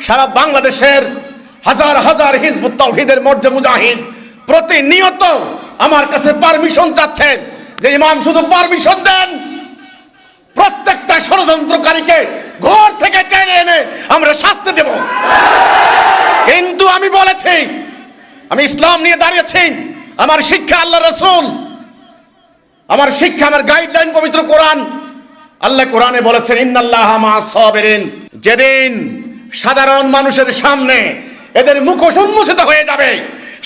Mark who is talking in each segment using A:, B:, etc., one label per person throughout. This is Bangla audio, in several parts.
A: সারা বাংলাদেশের হাজার হাজার হিজবুত তাওহীদের মধ্যে মুজাহিদ প্রতিনিয়ত আমার কাছে পারমিশন চাচ্ছেন যে ইমাম শুধু পারমিশন দেন, প্রত্যেকটা ষড়যন্ত্রকারীকে ঘর থেকে টেনে এনে আমরা শাস্তি দেব। কিন্তু আমি বলেছি, আমি ইসলাম নিয়ে দাঁড়িয়েছি, আমার শিক্ষা আল্লাহ রাসূল, আমার শিক্ষা, আমার গাইডলাইন পবিত্র কোরআন। আল্লাহ কোরআনে বলেছেন ইন্নাল্লাহা মা'আস সাবিরিন। যেদিন সাধারণ মানুষের সামনে এদের মুখোশ উন্মোচিত হয়ে যাবে,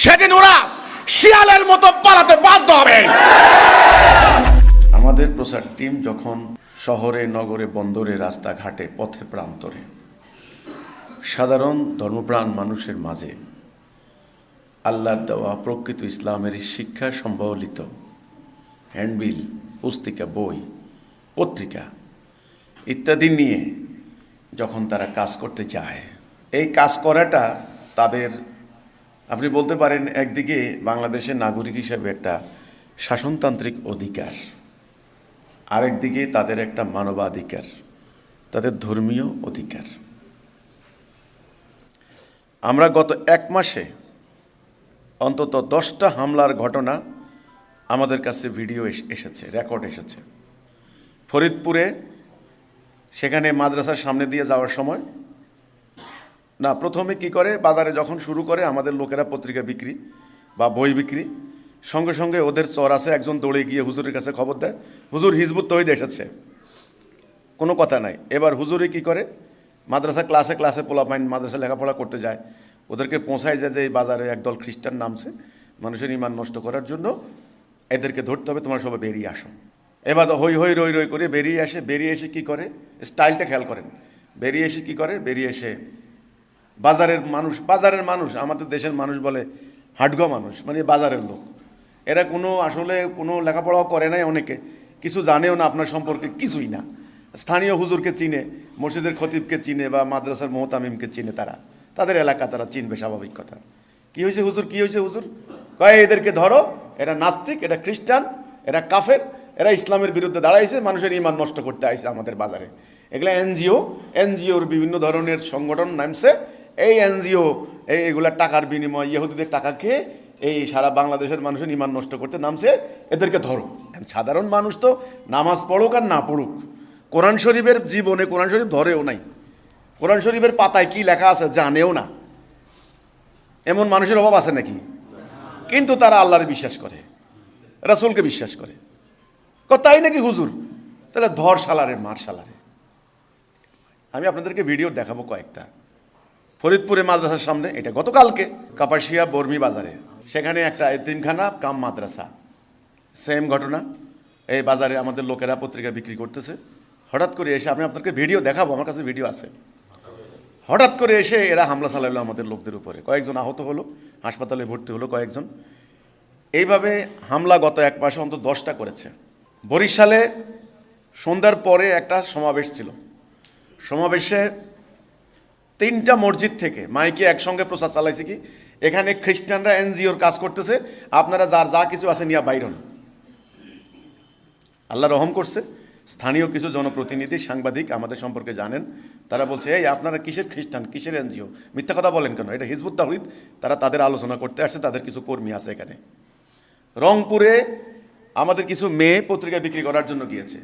A: সেদিন ওরা শিয়ালের মতো পালাতে বাধ্য হবে। আমাদের প্রচার টিম যখন শহরে, নগরে, বন্দরে, রাস্তাঘাটে, পথে প্রান্তরে সাধারণ ধর্মপ্রাণ মানুষের মাঝে আল্লাহর দেওয়া প্রকৃত ইসলামের শিক্ষা সম্বলিত হ্যান্ডবিল, পুস্তিকা, বই, পত্রিকা ইত্যাদি নিয়ে যখন তারা কাজ করতে চায়, এই কাজ করাটা তাদের, আপনি বলতে পারেন একদিকে বাংলাদেশের নাগরিক হিসেবে একটা শাসনতান্ত্রিক অধিকার, আরেকদিকে তাদের একটা মানবাধিকার, তাদের ধর্মীয় অধিকার। আমরা গত এক মাসে অন্তত 10টা হামলার ঘটনা আমাদের কাছে ভিডিও এসেছে, রেকর্ড এসেছে। ফরিদপুরে সেখানে মাদ্রাসার সামনে দিয়ে যাওয়ার সময় না, প্রথমে কি করে, বাজারে যখন শুরু করে আমাদের লোকেরা পত্রিকা বিক্রি বা বই বিক্রি, সঙ্গে সঙ্গে ওদের চর আছে, একজন দৌড়ে গিয়ে হুজুরের কাছে খবর দেয়, হুজুর হিজবুত তাওহীদ এসেছে। কোনো কথা নাই। এবার হুজুরে কি করে, মাদ্রাসা ক্লাসে পোলাপাইন মাদ্রাসা লেখাপড়া করতে যায়, ওদেরকে পৌঁছায় যায় যে এই বাজারে একদল খ্রিস্টান নামছে মানুষের ঈমান নষ্ট করার জন্য, এদেরকে ধরতে হবে, তোমরা সবাই বেরিয়ে আসো। এবার হই হই রই রই করে বেরিয়ে আসে। বেরিয়ে এসে কি করে, স্টাইলটা খেয়াল করেন, বেরিয়ে এসে কি করে, বেরিয়ে এসে বাজারের মানুষ আমাদের দেশের মানুষ বলে হাটগো মানুষ, মানে বাজারের লোক, এরা আসলে কোনো লেখাপড়াও করে নাই, অনেকে কিছু জানেও না আপনার সম্পর্কে, কিছুই না। স্থানীয় হুজুরকে চিনে, মসজিদের খতিবকে চিনে বা মাদ্রাসার মোহতামিমকে চিনে, তাদের এলাকা তারা চিনবে, স্বাভাবিক কথা। কি হয়েছে হুজুর, কি হয়েছে হুজুর? কয় এদেরকে ধরো, এরা নাস্তিক, এরা খ্রিস্টান, এরা কাফের, এরা ইসলামের বিরুদ্ধে দাঁড়াইছে, মানুষের ঈমান নষ্ট করতে আইছে আমাদের বাজারে। এগুলা এনজিওর বিভিন্ন ধরনের সংগঠন নামছে। এই এনজিও এইগুলা টাকার বিনিময়, ইহুদিদের টাকা খেয়ে এই সারা বাংলাদেশের মানুষের ঈমান নষ্ট করতে নামছে, এদেরকে ধরো। সাধারণ মানুষ তো নামাজ পড়ুক আর না পড়ুক, কোরআন শরীফের জীবনে কোরআন শরীফ ধরেও নাই, কোরআন শরীফের পাতায় কি লেখা আছে জানেও না, এমন মানুষের অভাব আছে নাকি? কিন্তু তারা আল্লাহরে বিশ্বাস করে, রাসূলকে বিশ্বাস করে। তাই নাকি হুজুর? তাহলে ধর শালারে, মার শালারে। আমি আপনাদেরকে ভিডিও দেখাবো কয়েকটা। ফরিদপুরে মাদ্রাসার সামনে, এটা গতকালকে, কাপাসিয়া বর্মি বাজারে, সেখানে একটা এতিমখানা কাম মাদ্রাসা, সেম ঘটনা। এই বাজারে আমাদের লোকেরা পত্রিকা বিক্রি করতেছে, হঠাৎ করে এসে, আমি আপনাদেরকে ভিডিও দেখাবো, আমার কাছে ভিডিও আছে, হঠাৎ করে এসে এরা হামলা চালাইলো আমাদের লোকদের উপরে। কয়েকজন আহত হলো, হাসপাতালে ভর্তি হলো কয়েকজন। এইভাবে হামলা গত এক মাসে অন্তত 10টা করেছে। বরিশালে সন্ধ্যার পরে একটা সমাবেশ ছিল, সমাবেশে 3টা মসজিদ থেকে মাইকে একসঙ্গে প্রচার চালাইছে কি, এখানে খ্রিস্টানরা এনজিওর কাজ করতেছে, আপনারা যার যা কিছু আছে নিয়ে বাইর হন। আল্লাহ রহম করছে, স্থানীয় কিছু জনপ্রতিনিধি, সাংবাদিক আমাদের সম্পর্কে জানেন, তারা বলছে এই আপনারা কিসের খ্রিস্টান, কিসের এনজিও, মিথ্যা কথা বলেন কেন, এটা হিজবুত তাওহীদ। তারা তাদের আলোচনা করতে আসছে, তাদের কিছু কর্মী আছে এখানে। রংপুরে আমাদের কিছু মেয়ে পত্রিকা বিক্রি করার জন্য গিয়েছে,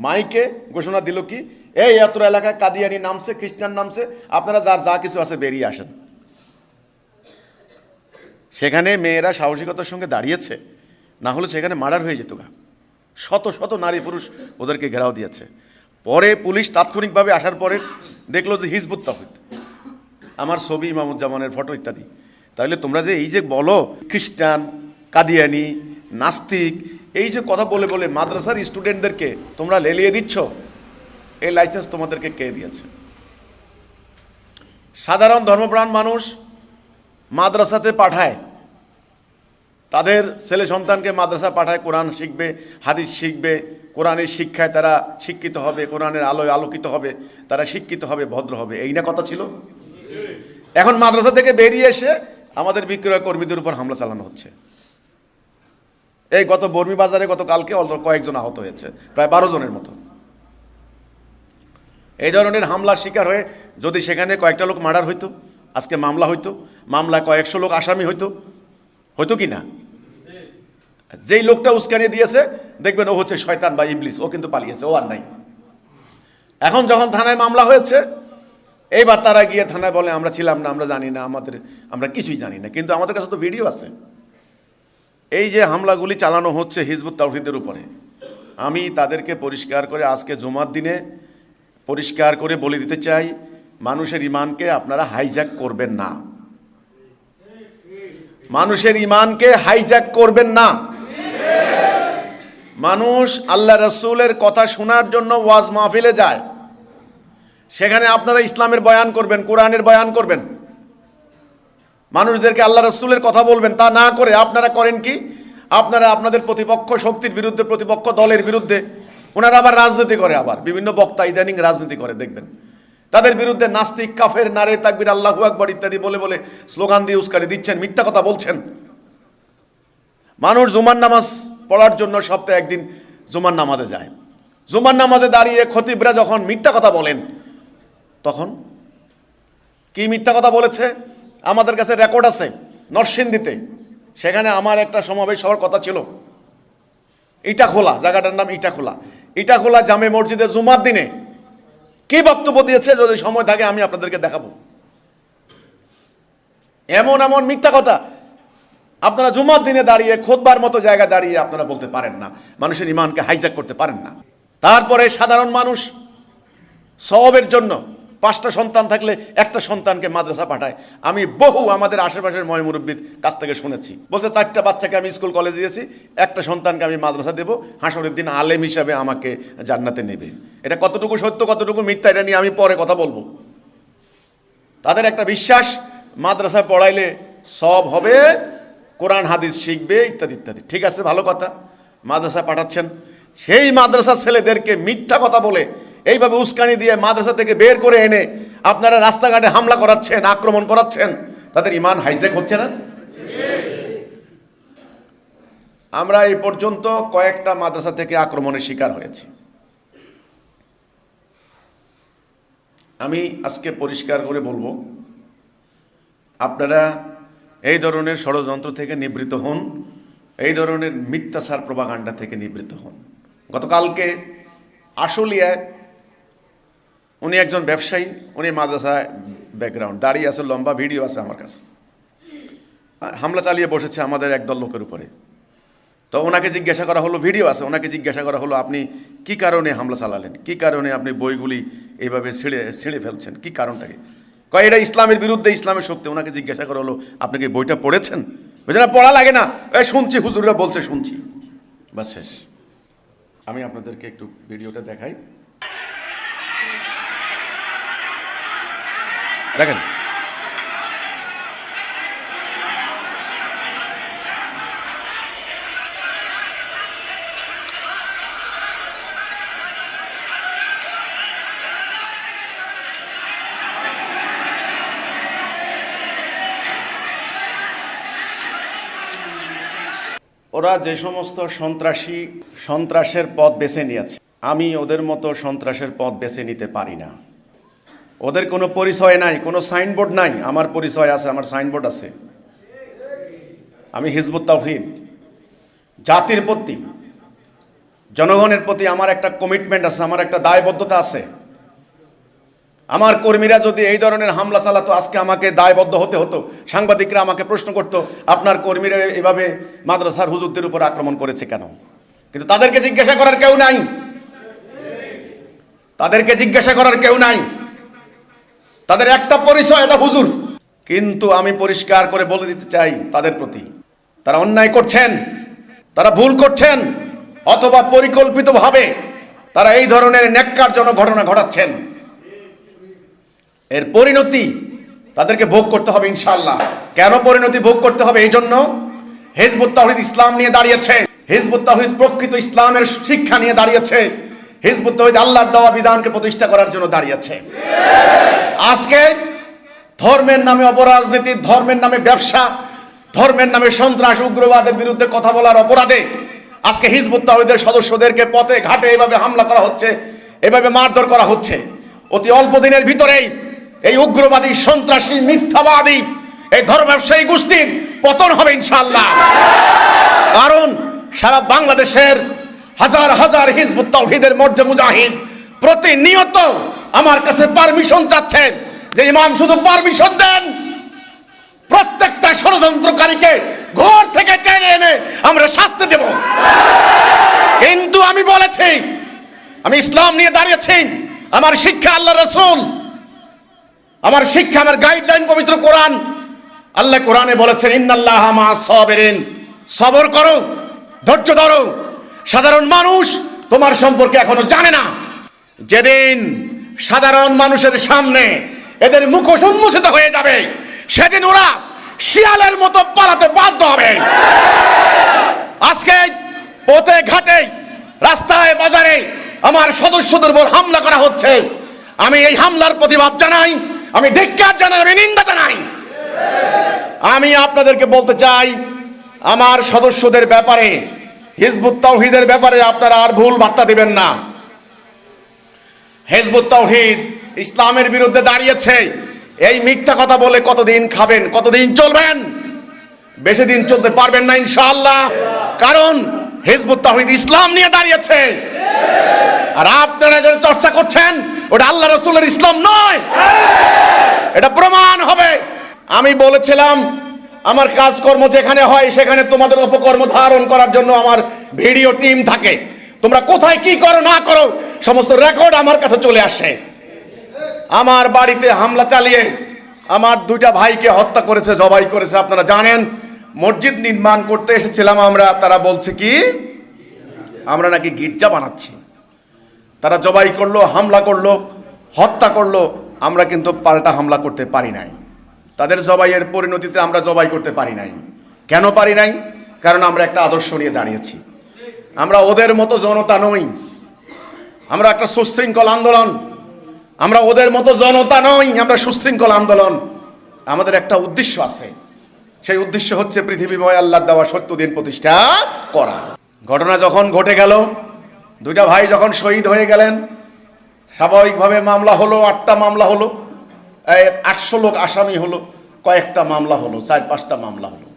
A: মাইকে ঘোষণা দিল কি, এই এত এলাকায় কাদিয়ানি নামছে, খ্রিস্টান নামছে, আপনারা যার যা কিছু আছে বেরিয়ে আসেন। সেখানে মেয়েরা সাহসিকতার সঙ্গে দাঁড়িয়েছে, না হলে সেখানে মার্ডার হয়ে যেত গা। শত শত নারী পুরুষ ওদেরকে ঘেরাও দিয়েছে। পরে পুলিশ তাৎক্ষণিকভাবে আসার পরে দেখলো যে হিজবুত তাওহীদ, আমার ছবি, ইমামুজ্জামানের ফটো ইত্যাদি। তাহলে তোমরা যে এই যে বলো খ্রিস্টান, কাদিয়ানি, নাস্তিক, এই যে কথা বলে বলে মাদ্রাসার স্টুডেন্টদেরকে তোমরা লেলিয়ে দিচ্ছ, এই লাইসেন্স তোমাদেরকে কে দিয়েছে? সাধারণ ধর্মপ্রাণ মানুষ মাদ্রাসাতে পাঠায়, তাদের ছেলে সন্তানকে মাদ্রাসা পাঠায়, কোরআন শিখবে, হাদিস শিখবে, কোরআনের শিক্ষায় তারা শিক্ষিত হবে, কোরআনের আলোয় আলোকিত হবে, তারা শিক্ষিত হবে, ভদ্র হবে, এই না কথা ছিল? এখন মাদ্রাসা থেকে বেরিয়ে এসে আমাদের বিক্রয় কর্মীদের উপর হামলা চালানো হচ্ছে। এই গত বর্মি বাজারে গতকালকে কয়েকজন আহত হয়েছে, প্রায় 12 জনের মতো। এই ধরনের হামলার শিকার হয়ে যদি সেখানে কয়েকটা লোক মার্ডার হইতো, আজকে মামলা হইতো, মামলায় কয়েকশো লোক আসামি হইতো, হইতো কি না? যেই লোকটা উস্কানি দিয়েছে দেখবেন ও হচ্ছে শয়তান বা ইবলিস, ও কিন্তু পালিয়েছে, ও আর নাই। এখন যখন থানায় মামলা হয়েছে, এইবার তারা গিয়ে থানায় বলে আমরা ছিলাম না, আমরা জানি না, আমরা কিছুই জানি না। কিন্তু আমাদের কাছে তো ভিডিও আছে। এই যে হামলাগুলি চালানো হচ্ছে হিজবুত তাওহীদের উপরে, আমি তাদেরকে পরিষ্কার করে আজকে জুমার দিনে পরিষ্কার করে বলে দিতে চাই, মানুষের ইমানকে আপনারা হাইজ্যাক করবেন না, মানুষের ইমানকে হাইজ্যাক করবেন না। মানুষ আল্লাহ রাসূলের কথা শোনার জন্য ওয়াজ মাহফিলে যায়, সেখানে আপনারা ইসলামের বয়ান করবেন, কোরআনের বয়ান করবেন, মানুষদেরকে আল্লাহ রাসূলের কথা বলবেন। তা না করে আপনারা করেন কি? আপনারা আপনাদের প্রতিপক্ষ শক্তির বিরুদ্ধে, প্রতিপক্ষ দলের বিরুদ্ধে, ওনারা আবার রাজনীতি করে, আবার বিভিন্ন বক্তা ইদানিং রাজনীতি করে, দেখবেন তাদের বিরুদ্ধে নাস্তিক, কাফের, নারে তাকবীর, আল্লাহু আকবার ইত্যাদি বলে বলে স্লোগান দিয়ে উস্কানি দিচ্ছেন, মিথ্যা কথা বলছেন। মানুষ জুমার নামাজ পড়ার জন্য সপ্তাহে একদিন জুমার নামাজে যায়, জুমার নামাজে দাঁড়িয়ে খতিবরা যখন মিথ্যা কথা বলেন, তখন কি মিথ্যা কথা বলেছে আমাদের কাছে রেকর্ড আছে। নরসিংদীতে সেখানে আমার একটা সমাবেশ হওয়ার কথা ছিল, ইটাখোলা, জায়গাটার নাম ইটাখোলা। ইটাখোলা জামে মসজিদে জুমার দিনে কি বক্তব্য দিয়েছে, যদি সময় থাকে আমি আপনাদেরকে দেখাবো। এমন এমন মিথ্যা কথা আপনারা জুমার দিনে দাঁড়িয়ে, খুতবার মতো জায়গায় দাঁড়িয়ে আপনারা বলতে পারেন না, মানুষের ইমানকে হাইজ্যাক করতে পারেন না। তারপরে সাধারণ মানুষ সওয়াবের জন্য 5টা সন্তান থাকলে একটা সন্তানকে মাদ্রাসা পাঠায়। আমি বহু আমাদের আশেপাশের ময় মুরব্বীর কাছ থেকে শুনেছি, বলছে 4টা বাচ্চাকে আমি স্কুল কলেজ দিয়েছি, একটা সন্তানকে আমি মাদ্রাসা দেব, হাসরের দিন আলেম হিসাবে আমাকে জান্নাতে নেবে। এটা কতটুকু সত্য কতটুকু মিথ্যা এটা নিয়ে আমি পরে কথা বলবো। তাদের একটা বিশ্বাস, মাদ্রাসায় পড়াইলে সব হবে, কোরআন হাদিস শিখবে ইত্যাদি ইত্যাদি। ঠিক আছে, ভালো কথা, মাদ্রাসা পাঠাচ্ছেন, সেই মাদ্রাসা ছেলেদেরকে মিথ্যা কথা বলে এইভাবে উস্কানি দিয়ে মাদ্রাসা থেকে বের করে এনে আপনারা রাস্তাঘাটে হামলা করাচ্ছেন, আক্রমণ করাচ্ছেন, তাদের ইমান হাইজ্যাক হচ্ছে না? আমরা এই পর্যন্ত কয়েকটা মাদ্রাসা থেকে আক্রমণের শিকার হয়েছি। আমি আজকে পরিষ্কার করে বলবো, আপনারা এই ধরনের ষড়যন্ত্র থেকে নিবৃত্ত হন, এই ধরনের মিথ্যাচার প্রপাগান্ডা থেকে নিবৃত্ত হন। গতকালকে আশুলিয়ায় উনি একজন ব্যবসায়ী, উনি মাদ্রাসায় ব্যাকগ্রাউন্ড, দাঁড়িয়ে আছে, লম্বা ভিডিও আছে আমার কাছে, হামলা চালিয়ে বসেছে আমাদের একদল লোকের উপরে। তো ওনাকে জিজ্ঞাসা করা হলো, ভিডিও আছে, ওনাকে জিজ্ঞাসা করা হলো আপনি কি কারণে হামলা চালালেন, কি কারণে আপনি বইগুলি এইভাবে ছিঁড়ে ফেলছেন, কি কারণটাকে? কয় এটা ইসলামের বিরুদ্ধে, ইসলামের শক্তি। ওনাকে জিজ্ঞাসা করা হলো আপনি কি বইটা পড়েছেন? বুঝলেন না, পড়া লাগে না, শুনছি, হুজুররা বলছে শুনছি, বাস শেষ। আমি আপনাদেরকে একটু ভিডিওটা দেখাই, দেখেন। ওরা যে সমস্ত সন্ত্রাসের পথ বেছে নিয়েছে, আমি ওদের মতো সন্ত্রাসের পথ বেছে নিতে পারি না। ওদের কোনো পরিচয় নাই, কোনো সাইনবোর্ড নাই। আমার পরিচয় আছে, আমার সাইনবোর্ড আছে। আমি হিজবুত তাওহীদ, জাতির প্রতি, জনগণের প্রতি আমার একটা কমিটমেন্ট আছে, আমার একটা দায়বদ্ধতা আছে। আমার কর্মীরা যদি এই ধরনের হামলা চালাতো, আজকে আমাকে দায়বদ্ধ হতে হতো। সাংবাদিকরা আমাকে প্রশ্ন করতো আপনার কর্মীরা এভাবে মাদ্রাসার হুজুরদের উপর আক্রমণ করেছে কেন? কিন্তু তাদেরকে জিজ্ঞাসা করার কেউ নাই, তাদেরকে জিজ্ঞাসা করার কেউ নাই। তাদের একটা পরিচয়, এটা হুজুর। কিন্তু আমি পরিষ্কার করে বলে দিতে চাই তাদের প্রতি, তারা অন্যায় করছেন, তারা ভুল করছেন, অথবা পরিকল্পিতভাবে তারা এই ধরনের ন্যাক্কারজনক ঘটনা ঘটাচ্ছেন। এর পরিণতি তাদেরকে ভোগ করতে হবে ইনশাআল্লাহ। কেন পরিণতি ভোগ করতে হবে? এই জন্য হিজবুত তাওহীদ ইসলাম নিয়ে দাঁড়িয়েছে, হিজবুত তাওহীদ প্রকৃত ইসলামের শিক্ষা নিয়ে দাঁড়িয়েছে, হিজবুত তাওহীদ আল্লাহর দেওয়া বিধানকে প্রতিষ্ঠা করার জন্য দাঁড়িয়েছে। আজকে ধর্মের নামে অপরাজনীতি, ধর্মের নামে ব্যবসা, ধর্মের নামে সন্ত্রাস, উগ্রবাদের বিরুদ্ধে কথা বলার অপরাধে আজকে হিজবুত তাওহীদের সদস্যদেরকে পথে ঘাটে এভাবে হামলা করা হচ্ছে, এভাবে মারধর করা হচ্ছে। অতি অল্প দিনের ভিতরেই এই উগ্রবাদী, সন্ত্রাসী, মিথ্যাবাদী এই ধর্ম ব্যবসায়ী গোষ্ঠীর পতন হবে ইনশাআল্লাহ। কারণ সারা বাংলাদেশের হাজার হাজার হিজবুত তাওহীদের মধ্যে মুজাহিদ প্রতিনিয়ত আমার কাছে পারমিশন চাচ্ছেন যে ইমাম শুধু পারমিশন দেন, প্রত্যেকটা ষড়যন্ত্রকারীকে ঘর থেকে টেনে এনে আমরা শাস্তি দেব। কিন্তু আমি বলেছি, আমি ইসলাম নিয়ে দাঁড়িয়েছি, আমার শিক্ষা আল্লাহ রাসূল, আমার শিক্ষা, আমার গাইডলাইন পবিত্র কোরআন। আল্লাহ কোরআনে বলেছেন ইন্নাল্লাহা মা'আস সাবিরিন, সবর করো, ধৈর্য ধরো। সাধারণ মানুষ তোমার সম্পর্কে এখনো জানে না। যেদিন সাধারণ মানুষের সামনে এদের মুখোশ উন্মোচিত হয়ে যাবে, সেদিন ওরা শিয়ালের মতো পালাতে বাধ্য হবে। আজকে পথে ঘাটে, রাস্তায় বাজারে আমার সদস্যদের উপর হামলা করা হচ্ছে। আমি এই হামলার প্রতিবাদ জানাই, আমি ধিক্কার জানাই, আমি নিন্দা জানাই। আমি আপনাদেরকে বলতে চাই, আমার সদস্যদের ব্যাপারে, হিজবুত তাওহীদের ব্যাপারে আপনারা আর ভুল বার্তা দিবেন না। হিজবুত তাওহীদ ইসলামের বিরুদ্ধে দাঁড়িয়েছে, এই মিথ্যা কথা বলে কতদিন খাবেন, কতদিন চলবেন? বেশি দিন চলতে পারবেন না ইনশাআল্লাহ। কারণ হিজবুত তাওহীদ ইসলাম নিয়ে দাঁড়িয়েছে, আর আপনারা যারা চর্চা করছেন ওটা আল্লাহ রাসূলের ইসলাম নয়, এটা প্রমাণ হবে। আমি বলেছিলাম আমার কাজকর্ম যেখানে হয় সেখানে তোমাদের উপকর্ম ধারণ করার জন্য আমার ভিডিও টিম থাকে। তোমরা কোথায় কি করো না করো সমস্ত রেকর্ড আমার কাছে চলে আসে। আমার বাড়িতে হামলা চালিয়ে আমার দুইটা ভাইকে হত্যা করেছে, জবাই করেছে। আপনারা জানেন মসজিদ নির্মাণ করতে এসেছিলাম আমরা, তারা বলছে কি আমরা নাকি গির্জা বানাচ্ছি। তারা জবাই করলো, হামলা করলো, হত্যা করলো। আমরা কিন্তু পাল্টা হামলা করতে পারি নাই। তাদের জবাইয়ের পরিণতিতে আমরা জবাই করতে পারি নাই। কেন পারি নাই? কারণ আমরা একটা আদর্শ নিয়ে দাঁড়িয়েছি। আমরা ওদের মতো জনতা নই, আমরা একটা সুশৃঙ্খল আন্দোলন। আমরা ওদের মতো জনতা নই, আমরা সুশৃঙ্খল আন্দোলন। আমাদের একটা উদ্দেশ্য আছে, সেই উদ্দেশ্য হচ্ছে পৃথিবীময় আল্লাহর দেওয়া সত্য দিন প্রতিষ্ঠা করা। ঘটনা যখন ঘটে গেল, দুইটা ভাই যখন শহীদ হয়ে গেলেন, স্বাভাবিকভাবে মামলা হলো, 8টা মামলা হলো, 800 লোক আসামি হলো, কয়েকটা মামলা হলো, 4-5টা মামলা হলো।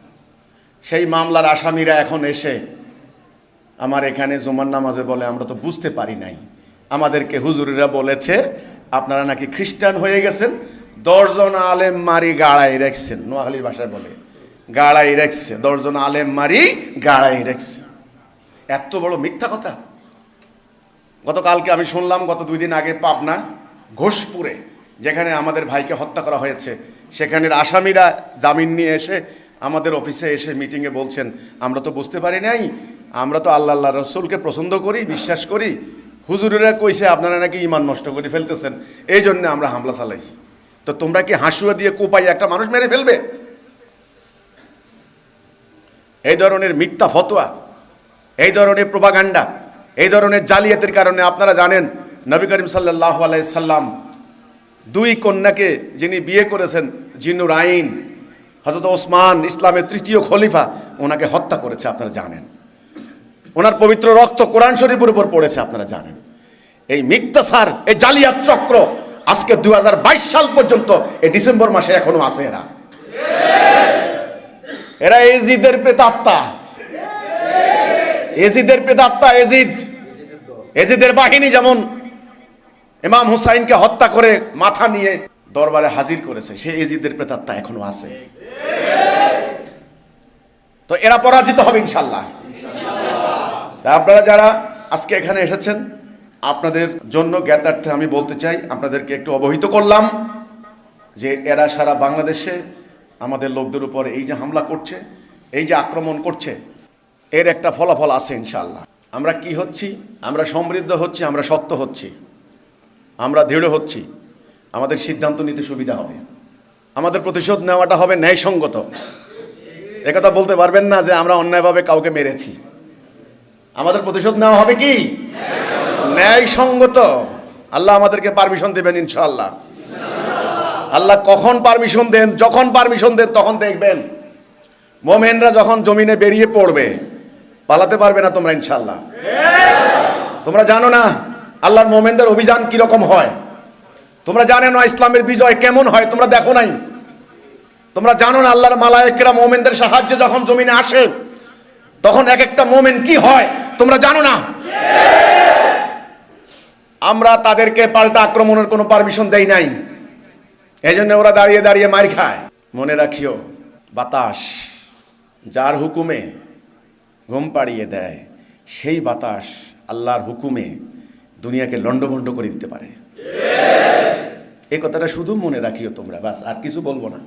A: সেই মামলার আসামিরা এখন এসে আমার এখানে জুমার নামাজে বলে আমরা তো বুঝতে পারি নাই, আমাদেরকে হুজুরেরা বলেছে আপনারা নাকি খ্রিস্টান হয়ে গেছেন, 10 জন আলেম মারি গাড়াই রাখছেন। নোয়াখালীর ভাষায় বলে গাড়াই রাখছে, 10 জন আলেম মারি গাড়াই রাখছে। এত বড় মিথ্যা কথা। গতকালকে আমি শুনলাম, গত 2 দিন আগে পাবনা ঘোষপুরে যেখানে আমাদের ভাইকে হত্যা করা হয়েছে, সেখানের আসামিরা জামিন নিয়ে এসে আমাদের অফিসে এসে মিটিংয়ে বলছেন আমরা তো বুঝতে পারি নাই, আমরা তো আল্লাহ রসুলকে পছন্দ করি, বিশ্বাস করি, হুজুরেরা কইছে আপনারা নাকি ঈমান নষ্ট করে ফেলতেছেন, এই জন্য আমরা হামলা চালাইছি। তো তোমরা কি হাসুয়া দিয়ে কোপাই একটা মানুষ মেরে ফেলবে? এই ধরনের মিথ্যা ফতোয়া, এই ধরনের প্রোপাগান্ডা, এই ধরনের জালিয়াতের কারণে আপনারা জানেন নবী করিম সাল্লাল্লাহু আলাইহি সাল্লাম 2 কন্যাকে যিনি বিয়ে করেছেন, জিন্নুর আইন হযরত ওসমান, ইসলামের 3য় খলিফা, ওনাকে হত্যা করেছে আপনারা জানেন। ওনার পবিত্র রক্ত কোরআন শরীফের উপর পড়েছে আপনারা জানেন। এই মিথ্যাচার, এই জালিয়াত চক্র আজকে 2022 সাল পর্যন্ত, এই ডিসেম্বর মাসে এখনো আছে। এরা এজিদের প্রেতাত্মা, এজিদের প্রেতাত্মা, এজিদের বাহিনী যেমন ইমাম হুসাইনকে হত্যা করে মাথা নিয়ে দরবারে হাজির করেছে, সেই এজিদের প্রেতাত্মা এখনো আছে। তো এরা পরাজিত হবে ইনশাআল্লাহ। আপনারা যারা আজকে এখানে এসেছেন, আপনাদের জন্য জ্ঞাতার্থে আমি বলতে চাই, আপনাদেরকে একটু অবহিত করলাম যে এরা সারা বাংলাদেশে আমাদের লোকদের উপর এই যে হামলা করছে, এই যে আক্রমণ করছে, এর একটা ফলাফল আছে ইনশাআল্লাহ। আমরা কি হচ্ছি? আমরা সমৃদ্ধ হচ্ছি, আমরা শক্ত হচ্ছি, আমরা দৃঢ় হচ্ছি। আমাদের সিদ্ধান্ত নিতে সুবিধা হবে, আমাদের প্রতিশোধ নেওয়াটা হবে ন্যায়সঙ্গত। একথা বলতে পারবেন না যে আমরা অন্যায়ভাবে কাউকে মেরেছি। আমাদের প্রতিশোধ নেওয়া হবে কি ন্যায়সঙ্গত। আল্লাহ আমাদেরকে পারমিশন দেবেন ইনশাআল্লাহ। আল্লাহ কখন পারমিশন দেন? যখন পারমিশন দেন তখন দেখবেন মুমিনরা যখন জমিনে বেরিয়ে পড়বে, পালাতে পারবে না তোমরা ইনশাআল্লাহ। তোমরা জানো না আল্লাহর মুমিনদের অভিযান কিরকম হয়। তোমরা জানো না ইসলামের বিজয় কেমন হয়, তোমরা দেখো নাই। তোমরা জানো না আল্লাহর মালায়েকরা মুমিনদের সাহায্যে যখন জমিনে আসে তখন এক একটা মুমিন কি হয়, তোমরা জানো না। আমরা তাদেরকে পাল্টা আক্রমণের কোনো পারমিশন দেই নাই, এই জন্য ওরা দাঁড়িয়ে দাঁড়িয়ে মার খায়। মনে রাখিও, বাতাস যার হুকুমে ঘুম পাড়িয়ে দেয়, সেই বাতাস আল্লাহর হুকুমে দুনিয়াকে লন্ডভন্ড করে দিতে পারে। এই কথাটা শুধু মনে রাখিও তোমরা, বাস, আর কিছু বলবো না।